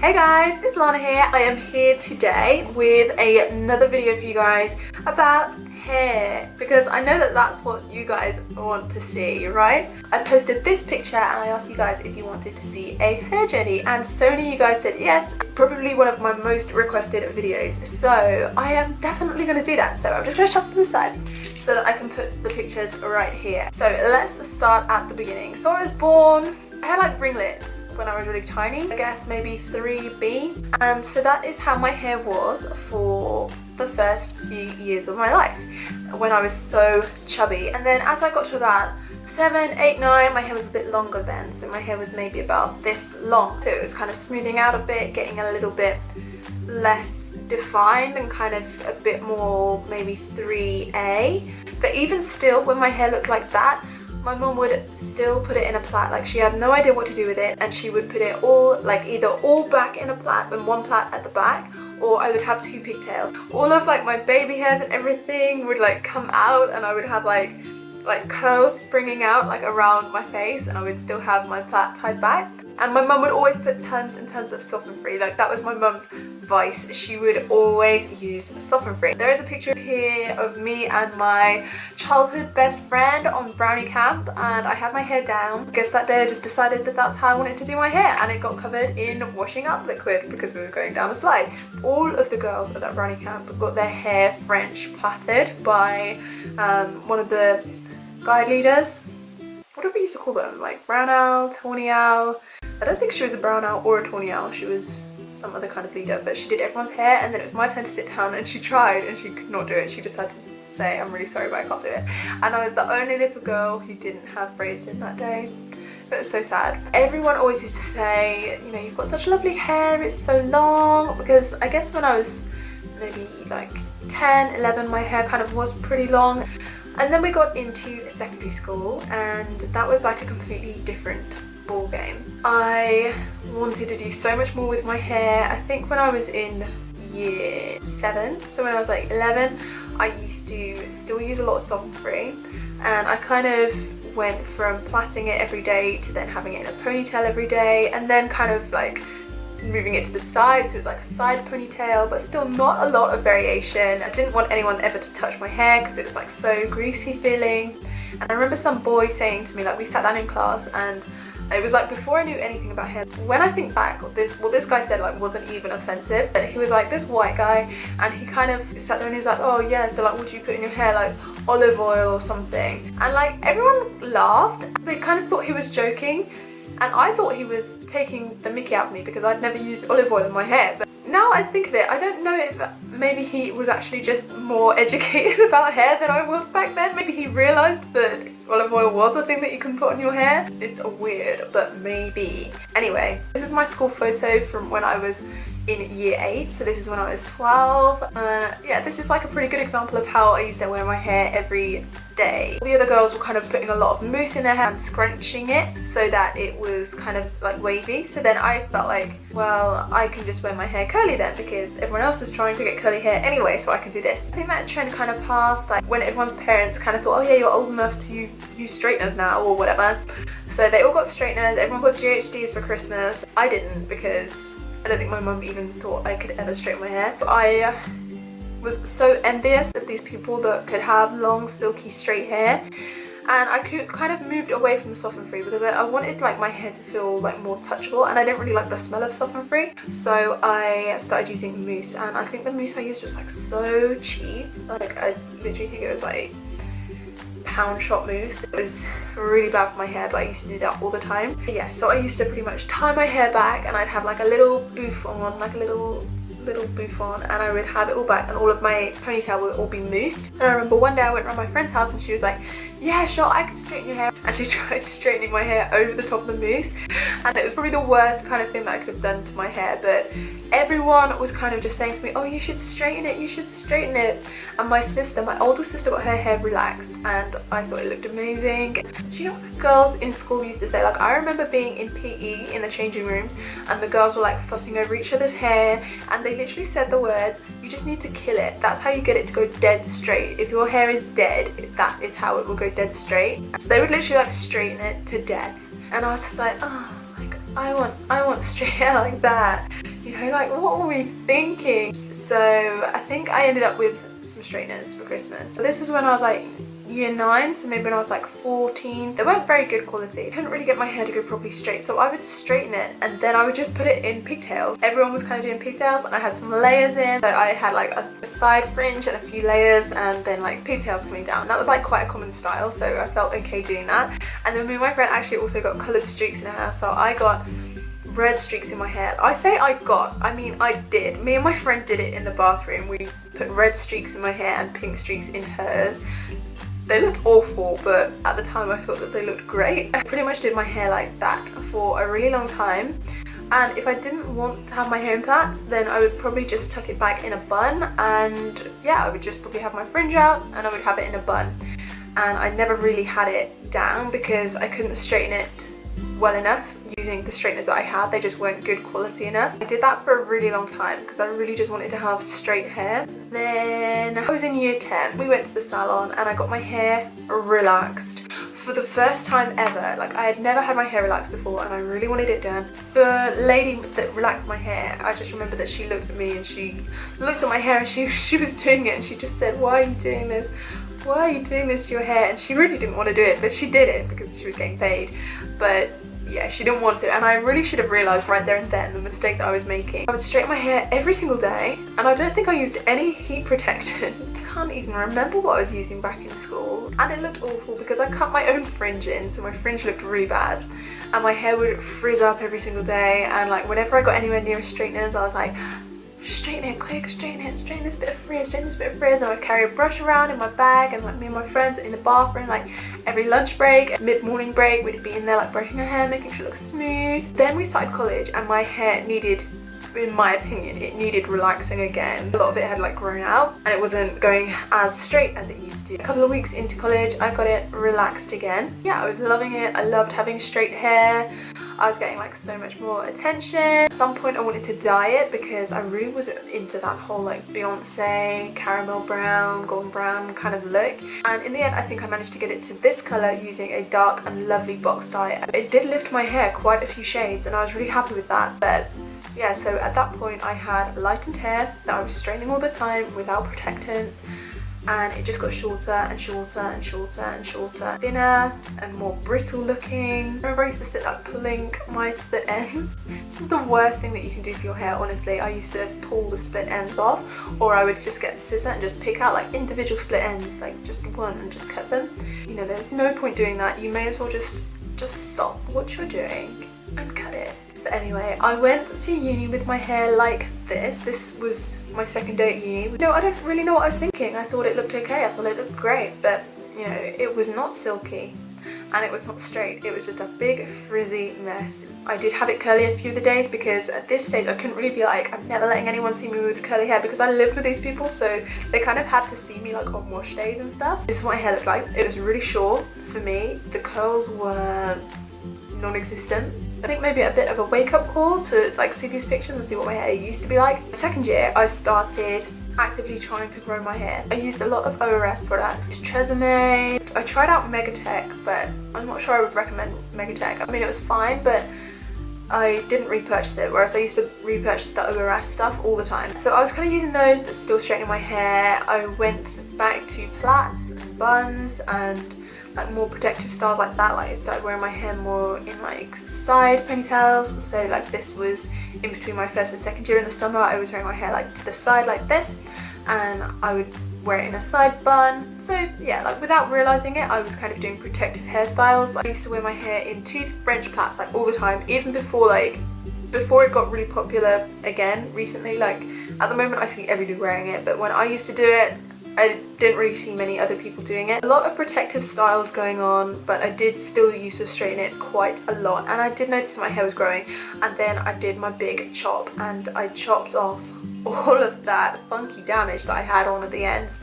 Hey guys, it's Lana here. I am here today with another video for you guys about hair, because I know that that's what you guys want to see, right? I posted this picture and I asked you guys if you wanted to see a hair journey, and so many of you guys said yes. Probably one of my most requested videos, so I am definitely going to do that. So I'm just going to shuffle them aside so that I can put the pictures right here. So let's start at the beginning. So I was born, I had like ringlets when I was really tiny, I guess maybe 3B, and so that is how my hair was for the first few years of my life when I was so chubby. And then as I got to about 7, 8, 9, my hair was a bit longer then, so my hair was maybe about this long, so it was kind of smoothing out a bit, getting a little bit less defined and kind of a bit more maybe 3A. But even still, when my hair looked like that, my mum would still put it in a plait. Like, she had no idea what to do with it, and she would put it all, like, either all back in a plait and one plait at the back, or I would have 2 pigtails. All of like my baby hairs and everything would like come out, and I would have like curls springing out like around my face, and I would still have my plait tied back. And my mum would always put tons and tons of Soften Free. Like, that was my mum's vice. She would always use Soften Free. There is a picture here of me and my childhood best friend on brownie camp, and I had my hair down. I guess that day I just decided that that's how I wanted to do my hair, and it got covered in washing up liquid because we were going down a slide. All of the girls at that brownie camp got their hair French plaited by one of the guide leaders. What did we used to call them? Like brown owl, tawny owl. I don't think she was a brown owl or a tawny owl. She was some other kind of leader, but she did everyone's hair, and then it was my turn to sit down, and she tried and she could not do it. She just had to say, "I'm really sorry, but I can't do it." And I was the only little girl who didn't have braids in that day. It was so sad. Everyone always used to say, you know, "You've got such lovely hair, it's so long," because I guess when I was maybe like 10, 11, my hair kind of was pretty long. And then we got into secondary school, and that was like a completely different ball game. I wanted to do so much more with my hair. I think when I was in year 7, so when I was like 11, I used to still use a lot of Soften Free, and I kind of went from plaiting it every day to then having it in a ponytail every day, and then kind of like moving it to the side, so it's like a side ponytail, but still not a lot of variation. I didn't want anyone ever to touch my hair because it was like so greasy feeling. And I remember some boy saying to me, like, we sat down in class, and it was like before I knew anything about hair. When I think back, what this guy said like wasn't even offensive, but he was like this white guy, and he kind of sat there and he was like, "Oh yeah, so like what do you put in your hair, like olive oil or something?" And like everyone laughed. They kind of thought he was joking, and I thought he was taking the mickey out of me because I'd never used olive oil in my hair. But now I think of it, I don't know if maybe he was actually just more educated about hair than I was back then. Maybe he realised that olive oil was a thing that you can put on your hair. It's weird, but maybe. Anyway, this is my school photo from when I was in year 8, so this is when I was 12. Yeah, this is like a pretty good example of how I used to wear my hair every day. The other girls were kind of putting a lot of mousse in their hair and scrunching it so that it was kind of like wavy. So then I felt like, well, I can just wear my hair curly then, because everyone else is trying to get curly hair anyway, so I can do this. I think that trend kind of passed, like when everyone's parents kind of thought, "Oh yeah, you're old enough to use straighteners now," or whatever. So they all got straighteners, everyone got GHDs for Christmas. I didn't, because I don't think my mum even thought I could ever straighten my hair. But I was so envious of these people that could have long, silky, straight hair. And I kind of moved away from the Soften Free because I wanted like my hair to feel like more touchable, and I didn't really like the smell of Soften Free. So I started using mousse, and I think the mousse I used was like so cheap. Like, I literally think it was like pound shop mousse. It was really bad for my hair, but I used to do that all the time. Yeah, so I used to pretty much tie my hair back, and I'd have like a little bouff on, like a little bouff on, and I would have it all back, and all of my ponytail would all be moussed. And I remember one day I went around my friend's house, and she was like, "Yeah, sure, I can straighten your hair." And she tried straightening my hair over the top of the mousse, and it was probably the worst kind of thing that I could have done to my hair. But everyone was kind of just saying to me, "Oh, you should straighten it, you should straighten it." And my sister, my older sister, got her hair relaxed, and I thought it looked amazing. Do you know what the girls in school used to say? Like, I remember being in PE in the changing rooms, and the girls were like fussing over each other's hair, and they literally said the words, "You just need to kill it. That's how you get it to go dead straight. If your hair is dead, that is how it will go dead straight." So they would literally like straighten it to death, and I was just like, "Oh my god, I want straight hair like that." know, like what were we thinking? So I think I ended up with some straighteners for Christmas. So this was when I was like year 9, so maybe when I was like 14. They weren't very good quality. I couldn't really get my hair to go properly straight, so I would straighten it and then I would just put it in pigtails. Everyone was kind of doing pigtails and I had some layers in. So I had like a side fringe and a few layers and then like pigtails coming down. That was like quite a common style, so I felt okay doing that. And then me and my friend actually also got coloured streaks in her hair, so I got red streaks in my hair. I say I mean I did. Me and my friend did it in the bathroom. We put red streaks in my hair and pink streaks in hers. They looked awful, but at the time I thought that they looked great. I pretty much did my hair like that for a really long time. And if I didn't want to have my hair in plaits, then I would probably just tuck it back in a bun, and yeah, I would just probably have my fringe out and I would have it in a bun. And I never really had it down because I couldn't straighten it well enough using the straighteners that I had. They just weren't good quality enough. I did that for a really long time because I really just wanted to have straight hair. Then I was in year 10. We went to the salon and I got my hair relaxed for the first time ever. Like, I had never had my hair relaxed before and I really wanted it done. The lady that relaxed my hair, I just remember that she looked at me and she looked at my hair and she was doing it and she just said, "Why are you doing this? Why are you doing this to your hair?" And she really didn't want to do it, but she did it because she was getting paid. But yeah, she didn't want to, and I really should have realised right there and then the mistake that I was making. I would straighten my hair every single day, and I don't think I used any heat protectant. I can't even remember what I was using back in school. And it looked awful because I cut my own fringe in, so my fringe looked really bad. And my hair would frizz up every single day, and like whenever I got anywhere near straighteners, I was like, straighten it quick, straighten it, straighten this bit of frizz, straighten this bit of frizz. And I would carry a brush around in my bag, and like me and my friends in the bathroom, like every lunch break, mid-morning break, we'd be in there like brushing our hair, making sure it looks smooth. Then we started college and my hair needed, in my opinion, it needed relaxing again. A lot of it had like grown out and it wasn't going as straight as it used to. A couple of weeks into college, I got it relaxed again. Yeah, I was loving it. I loved having straight hair. I was getting like so much more attention. At some point I wanted to dye it because I really was into that whole like Beyonce, caramel brown, golden brown kind of look. And in the end I think I managed to get it to this colour using a dark and lovely box dye. It did lift my hair quite a few shades and I was really happy with that. But yeah, so at that point I had lightened hair that I was straightening all the time without protectant. And it just got shorter and shorter and shorter and shorter, thinner and more brittle looking. I remember I used to sit like pulling my split ends. This is the worst thing that you can do for your hair, honestly. I used to pull the split ends off, or I would just get the scissor and just pick out like individual split ends, like just one, and just cut them. You know, there's no point doing that. You may as well just stop what you're doing and cut it. But anyway, I went to uni with my hair like this. This was my second day at uni. No, I don't really know what I was thinking. I thought it looked okay. I thought it looked great, but you know, it was not silky and it was not straight. It was just a big frizzy mess. I did have it curly a few of the days because at this stage I couldn't really be like, I'm never letting anyone see me with curly hair, because I lived with these people, so they kind of had to see me like on wash days and stuff. This is what my hair looked like. It was really short for me. The curls were non-existent. I think maybe a bit of a wake-up call to like see these pictures and see what my hair used to be like. The second year I started actively trying to grow my hair. I used a lot of ORS products. Tresemme. I tried out Megatech, but I'm not sure I would recommend Megatech. I mean, it was fine, but I didn't repurchase it, whereas I used to repurchase the ORS stuff all the time. So I was kind of using those but still straightening my hair. I went back to plaits and buns and like more protective styles like that. Like I started wearing my hair more in like side ponytails. So like this was in between my first and second year. In the summer I was wearing my hair like to the side like this, and I would wear it in a side bun. So yeah, like without realising it, I was kind of doing protective hairstyles. I used to wear my hair in 2 French plaits like all the time, even before it got really popular again recently. Like at the moment I see everybody wearing it, but when I used to do it, I didn't really see many other people doing it. A lot of protective styles going on, but I did still used to straighten it quite a lot, and I did notice my hair was growing. And then I did my big chop and I chopped off all of that funky damage that I had on at the ends,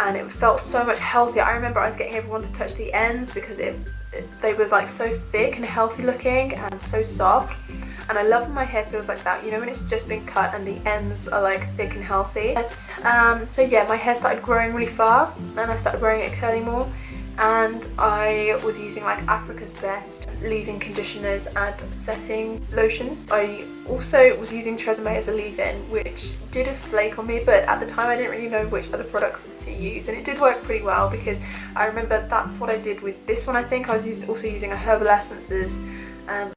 and it felt so much healthier. I remember I was getting everyone to touch the ends because they were like so thick and healthy looking and so soft. And I love when my hair feels like that, you know, when it's just been cut and the ends are like thick and healthy. But, so yeah, my hair started growing really fast and I started wearing it curly more. and I was using like Africa's Best leave-in conditioners and setting lotions. I also was using Tresemme as a leave-in, which did flake on me, but at the time I didn't really know which other products to use, and it did work pretty well because I remember that's what I did with this one. I think I was also using a Herbal Essences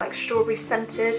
like strawberry scented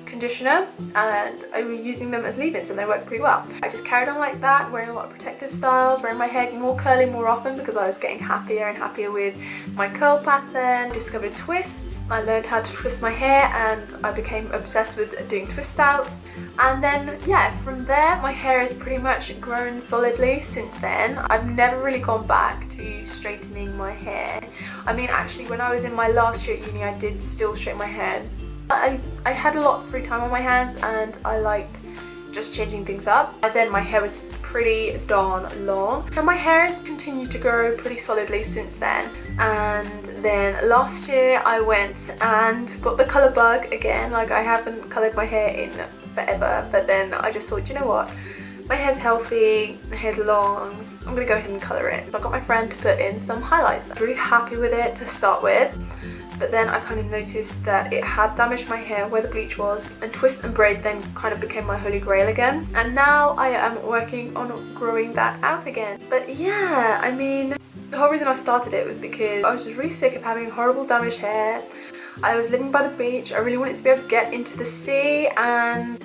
conditioner, and I was using them as leave-ins and they worked pretty well. I just carried on like that, wearing a lot of protective styles, wearing my hair more curly more often because I was getting happier and happier with my curl pattern. Discovered twists. I learned how to twist my hair and I became obsessed with doing twist outs, and then yeah, from there my hair has pretty much grown solidly since then. I've never really gone back to straightening my hair. I mean, actually when I was in my last year at uni I did still straighten my hair. I had a lot of free time on my hands and I liked just changing things up. And then my hair was pretty darn long, and my hair has continued to grow pretty solidly since then. And then last year I went and got the colour bug again. Like, I haven't coloured my hair in forever, but then I just thought, you know what, my hair's healthy, my hair's long, I'm gonna go ahead and colour it. So I got my friend to put in some highlights. I'm really happy with it to start with. But then I kind of noticed that it had damaged my hair where the bleach was, and twist and braid then kind of became my holy grail again. And now I am working on growing that out again. But yeah, I mean, the whole reason I started it was because I was just really sick of having horrible damaged hair. I was living by the beach, I really wanted to be able to get into the sea and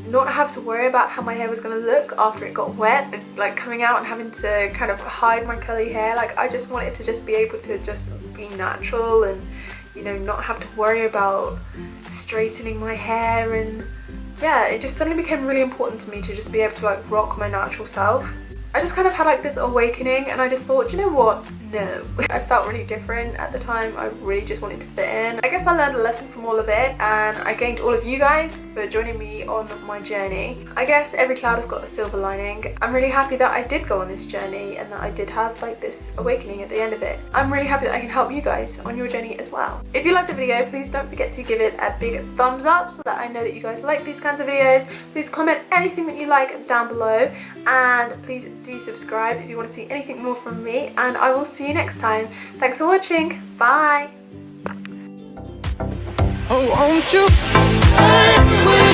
not have to worry about how my hair was going to look after it got wet, and like coming out and having to kind of hide my curly hair. Like, I just wanted to just be able to just be natural and, you know, not have to worry about straightening my hair. And yeah, it just suddenly became really important to me to just be able to like rock my natural self. I just kind of had like this awakening and I just thought, you know what, no. I felt really different at the time. I really just wanted to fit in. I guess I learned a lesson from all of it, and I gained all of you guys for joining me on my journey. I guess every cloud has got a silver lining. I'm really happy that I did go on this journey and that I did have like this awakening at the end of it. I'm really happy that I can help you guys on your journey as well. If you liked the video, please don't forget to give it a big thumbs up so that I know that you guys like these kinds of videos. Please comment anything that you like down below, and please do subscribe if you want to see anything more from me, and I will see you next time. Thanks for watching. Bye. Oh, won't you stay with